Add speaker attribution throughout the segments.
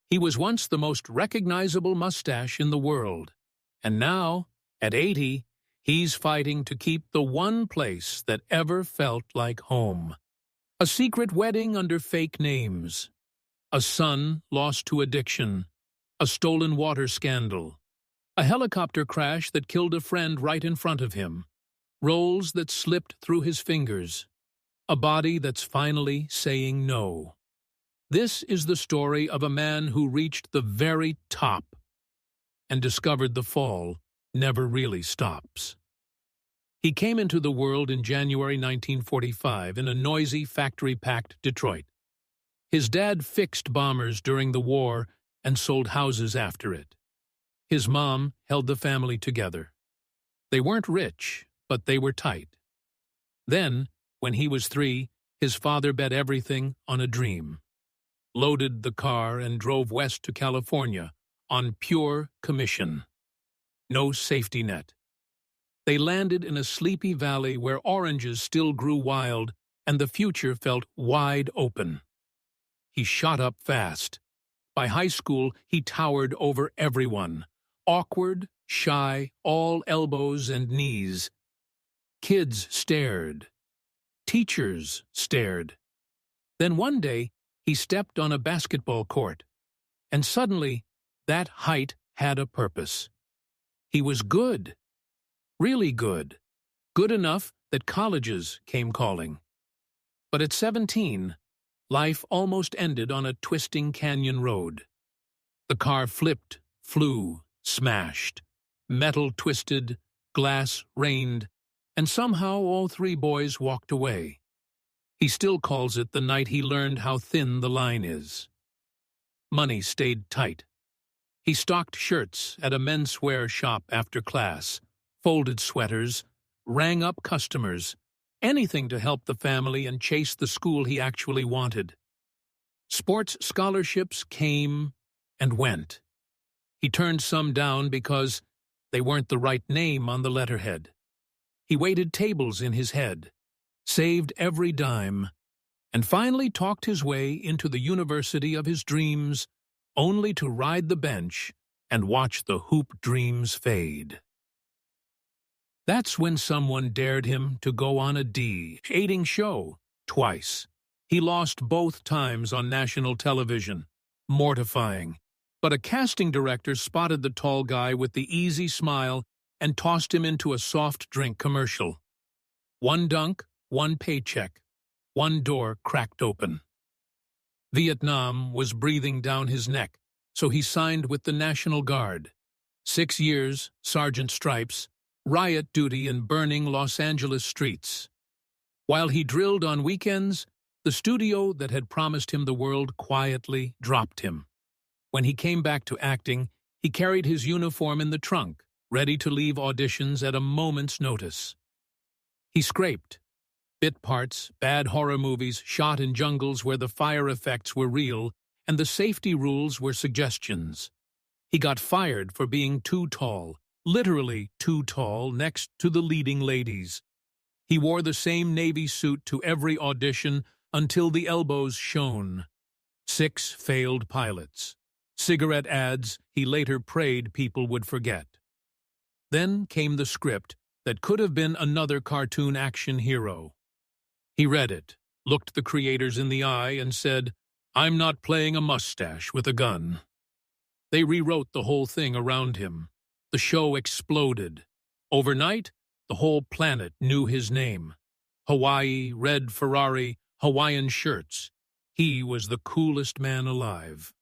Speaker 1: He was once the most recognizable mustache in the world, and now, at 80, he's fighting to keep the one place that ever felt like home. A secret wedding under fake names, a son lost to addiction, a stolen water scandal, a helicopter crash that killed a friend right in front of him, roles that slipped through his fingers, a body that's finally saying no. This is the story of a man who reached the very top and discovered the fall never really stops. He came into the world in January 1945 in a noisy, factory-packed Detroit. His dad fixed bombers during the war and sold houses after it. His mom held the family together. They weren't rich, but they were tight. Then, when he was 3, his father bet everything on a dream. Loaded the car and drove west to California on pure commission. No safety net. They landed in a sleepy valley where oranges still grew wild and the future felt wide open. He shot up fast. By high school, he towered over everyone. Awkward, shy, all elbows and knees. Kids stared. Teachers stared. Then one day, he stepped on a basketball court, and suddenly, that height had a purpose. He was good. Really good. Good enough that colleges came calling. But at 17, life almost ended on a twisting canyon road. The car flipped, flew, smashed. Metal twisted, glass rained, and somehow all 3 boys walked away. He still calls it the night he learned how thin the line is. Money stayed tight. He stocked shirts at a menswear shop after class, folded sweaters, rang up customers, anything to help the family and chase the school he actually wanted. Sports scholarships came and went. He turned some down because they weren't the right name on the letterhead. He waited tables in his head, saved every dime, and finally talked his way into the university of his dreams, only to ride the bench and watch the hoop dreams fade. That's when someone dared him to go on a dating show twice. He lost both times on national television. Mortifying. But a casting director spotted the tall guy with the easy smile and tossed him into a soft drink commercial. One dunk, one paycheck, one door cracked open. Vietnam was breathing down his neck, so he signed with the National Guard. 6 years, sergeant stripes, riot duty in burning Los Angeles streets. While he drilled on weekends, the studio that had promised him the world quietly dropped him. When he came back to acting, he carried his uniform in the trunk, ready to leave auditions at a moment's notice. He scraped. Bit parts, bad horror movies shot in jungles where the fire effects were real and the safety rules were suggestions. He got fired for being too tall, literally too tall, next to the leading ladies. He wore the same navy suit to every audition until the elbows shone. 6 failed pilots. Cigarette ads he later prayed people would forget. Then came the script that could have been another cartoon action hero. He read it, looked the creators in the eye, and said, "I'm not playing a mustache with a gun." They rewrote the whole thing around him. The show exploded. Overnight, the whole planet knew his name. Hawaii, red Ferrari, Hawaiian shirts. He was the coolest man alive.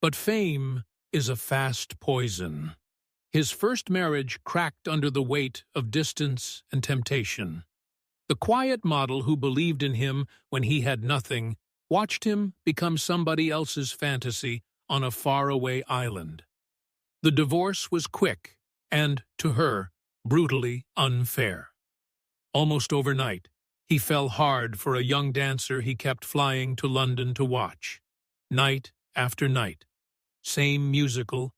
Speaker 1: But fame is a fast poison. His first marriage cracked under the weight of distance and temptation. The quiet model who believed in him when he had nothing watched him become somebody else's fantasy on a faraway island. The divorce was quick and, to her, brutally unfair. Almost overnight, he fell hard for a young dancer he kept flying to London to watch. Night after night. Same musical,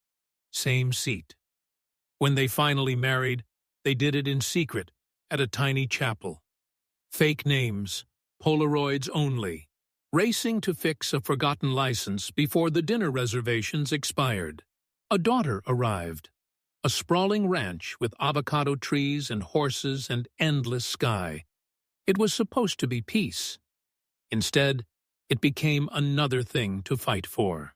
Speaker 1: same seat. When they finally married, they did it in secret at a tiny chapel. Fake names, Polaroids only, racing to fix a forgotten license before the dinner reservations expired. A daughter arrived, a sprawling ranch with avocado trees and horses and endless sky. It was supposed to be peace. Instead, it became another thing to fight for.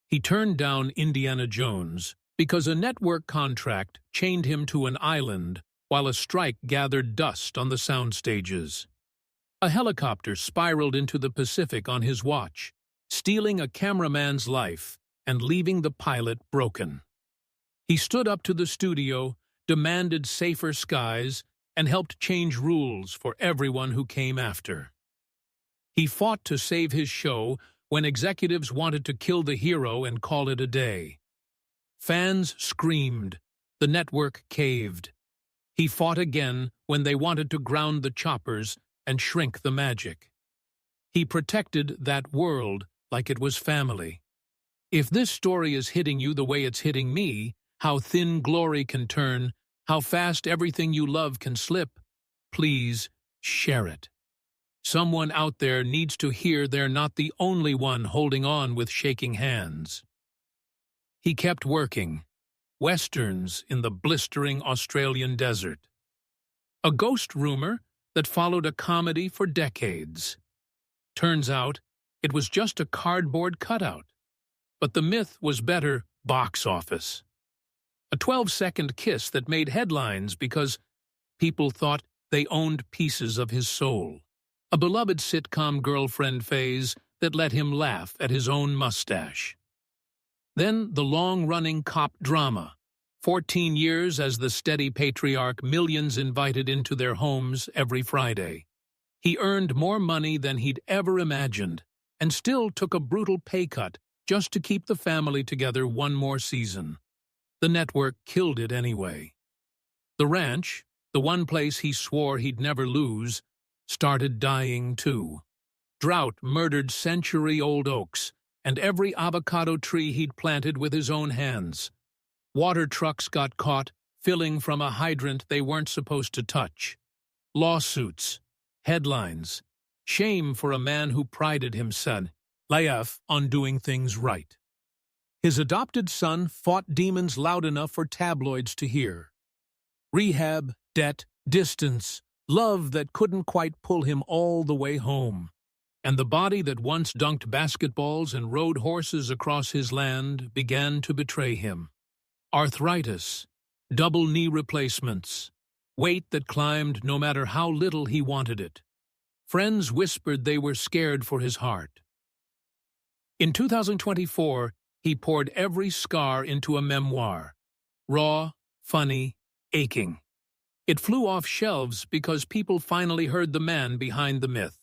Speaker 1: He turned down Indiana Jones because a network contract chained him to an island while a strike gathered dust on the sound stages. A helicopter spiraled into the Pacific on his watch, stealing a cameraman's life and leaving the pilot broken. He stood up to the studio, demanded safer skies, and helped change rules for everyone who came after. He fought to save his show when executives wanted to kill the hero and call it a day. Fans screamed. The network caved. He fought again when they wanted to ground the choppers and shrink the magic. He protected that world like it was family. If this story is hitting you the way it's hitting me, how thin glory can turn, how fast everything you love can slip, please share it. Someone out there needs to hear they're not the only one holding on with shaking hands. He kept working. Westerns in the blistering Australian desert. A ghost rumor that followed a comedy for decades. Turns out, it was just a cardboard cutout. But the myth was better box office. A 12-second kiss that made headlines because people thought they owned pieces of his soul. A beloved sitcom girlfriend phase that let him laugh at his own mustache. Then the long-running cop drama. 14 years as the steady patriarch millions invited into their homes every Friday. He earned more money than he'd ever imagined, and still took a brutal pay cut just to keep the family together one more season. The network killed it anyway. The ranch, the one place he swore he'd never lose, started dying too. Drought murdered century-old oaks, and every avocado tree he'd planted with his own hands. Water trucks got caught filling from a hydrant they weren't supposed to touch. Lawsuits, headlines, shame for a man who prided himself on doing things right. His adopted son fought demons loud enough for tabloids to hear. Rehab, debt, distance, love that couldn't quite pull him all the way home. And the body that once dunked basketballs and rode horses across his land began to betray him. Arthritis, double knee replacements, weight that climbed no matter how little he wanted it. Friends whispered they were scared for his heart. In 2024, he poured every scar into a memoir. Raw, funny, aching. It flew off shelves because people finally heard the man behind the myth.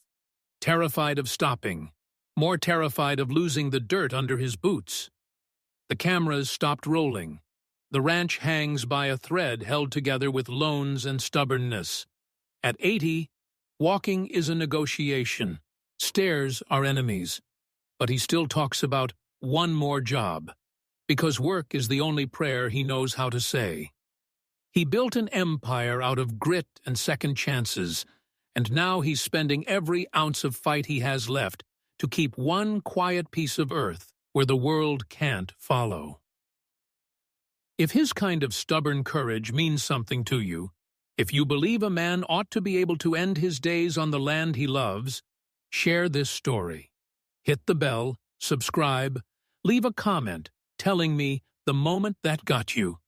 Speaker 1: Terrified of stopping, more terrified of losing the dirt under his boots. The cameras stopped rolling. The ranch hangs by a thread held together with loans and stubbornness. At 80, walking is a negotiation. Stairs are enemies. But he still talks about one more job, because work is the only prayer he knows how to say. He built an empire out of grit and second chances, and now he's spending every ounce of fight he has left to keep one quiet piece of earth where the world can't follow. If his kind of stubborn courage means something to you, if you believe a man ought to be able to end his days on the land he loves, share this story. Hit the bell, subscribe, leave a comment telling me the moment that got you.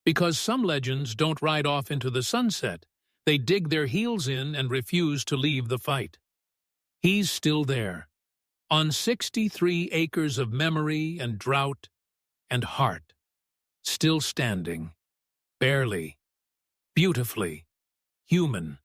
Speaker 1: Because some legends don't ride off into the sunset. They dig their heels in and refuse to leave the fight. He's still there, on 63 acres of memory and drought and heart, still standing, barely, beautifully, human.